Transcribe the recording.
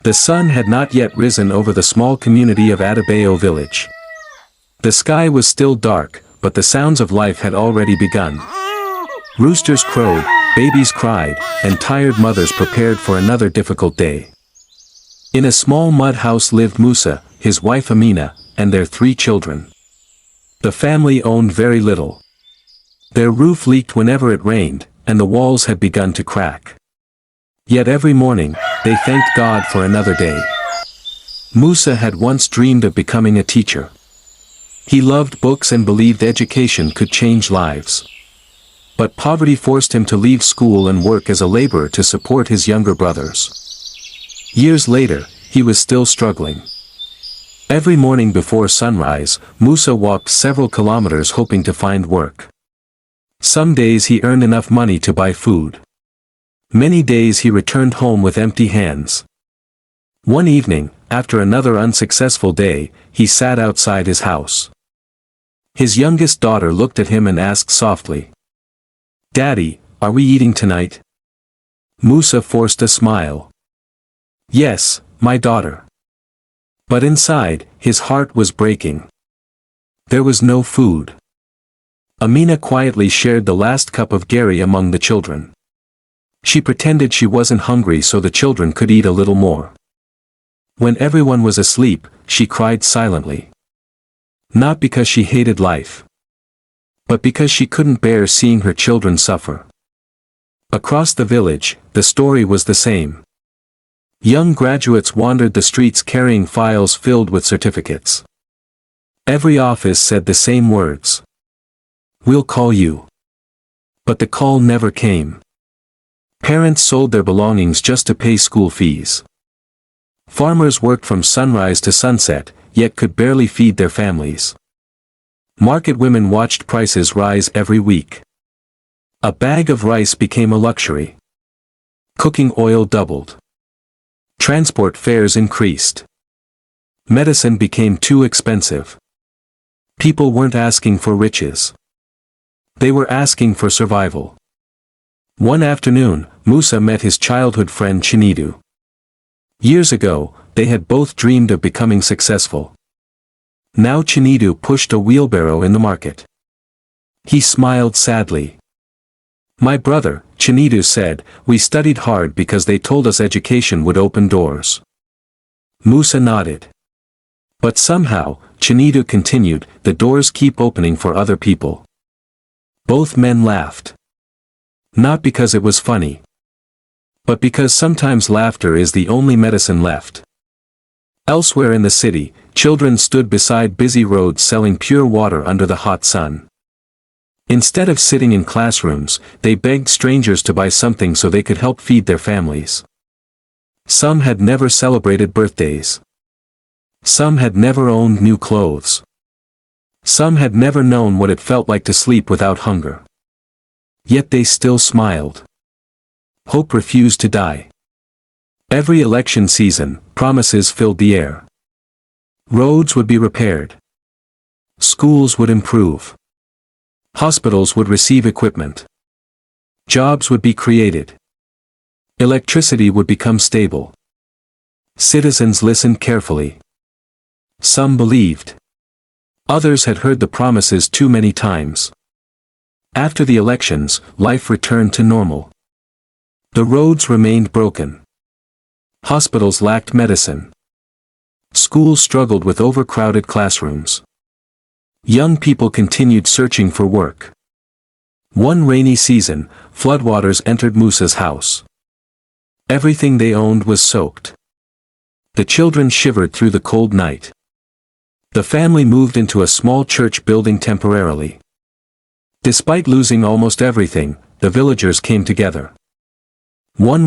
The sun had not yet risen over the small community of Adebayo village. The sky was still dark, but the sounds of life had already begun. Roosters crowed, babies cried, and tired mothers prepared for another difficult day. In a small mud house lived Musa, his wife Amina, and their 3 children. The family owned very little. Their roof leaked whenever it rained, and the walls had begun to crack. Yet every morning, they thanked God for another day. Musa had once dreamed of becoming a teacher. He loved books and believed education could change lives. But poverty forced him to leave school and work as a laborer to support his younger brothers. Years later, he was still struggling. Every morning before sunrise, Musa walked several kilometers hoping to find work. Some days he earned enough money to buy food. Many days he returned home with empty hands. One evening, after another unsuccessful day, he sat outside his house. His youngest daughter looked at him and asked softly, "Daddy, are we eating tonight?" Musa forced a smile. "Yes, my daughter." But inside, his heart was breaking. There was no food. Amina quietly shared the last cup of gari among the children. She pretended she wasn't hungry so the children could eat a little more. When everyone was asleep, she cried silently. Not because she hated life, but because she couldn't bear seeing her children suffer. Across the village, the story was the same. Young graduates wandered the streets carrying files filled with certificates. Every office said the same words. "We'll call you." But the call never came. Parents sold their belongings just to pay school fees. Farmers worked from sunrise to sunset, yet could barely feed their families. Market women watched prices rise every week. A bag of rice became a luxury. Cooking oil doubled. Transport fares increased. Medicine became too expensive. People weren't asking for riches. They were asking for survival. One afternoon, Musa met his childhood friend Chinedu. Years ago, they had both dreamed of becoming successful. Now Chinedu pushed a wheelbarrow in the market. He smiled sadly. "My brother," Chinedu said, "we studied hard because they told us education would open doors." Musa nodded. "But somehow," Chinedu continued, "the doors keep opening for other people." Both men laughed. Not because it was funny, but because sometimes laughter is the only medicine left. Elsewhere in the city, children stood beside busy roads selling pure water under the hot sun. Instead of sitting in classrooms, they begged strangers to buy something so they could help feed their families. Some had never celebrated birthdays. Some had never owned new clothes. Some had never known what it felt like to sleep without hunger. Yet they still smiled. Hope refused to die. Every election season, promises filled the air. Roads would be repaired. Schools would improve. Hospitals would receive equipment. Jobs would be created. Electricity would become stable. Citizens listened carefully. Some believed. Others had heard the promises too many times. After the elections, life returned to normal. The roads remained broken. Hospitals lacked medicine. Schools struggled with overcrowded classrooms. Young people continued searching for work. One rainy season, floodwaters entered Musa's house. Everything they owned was soaked. The children shivered through the cold night. The family moved into a small church building temporarily. Despite losing almost everything, the villagers came together. One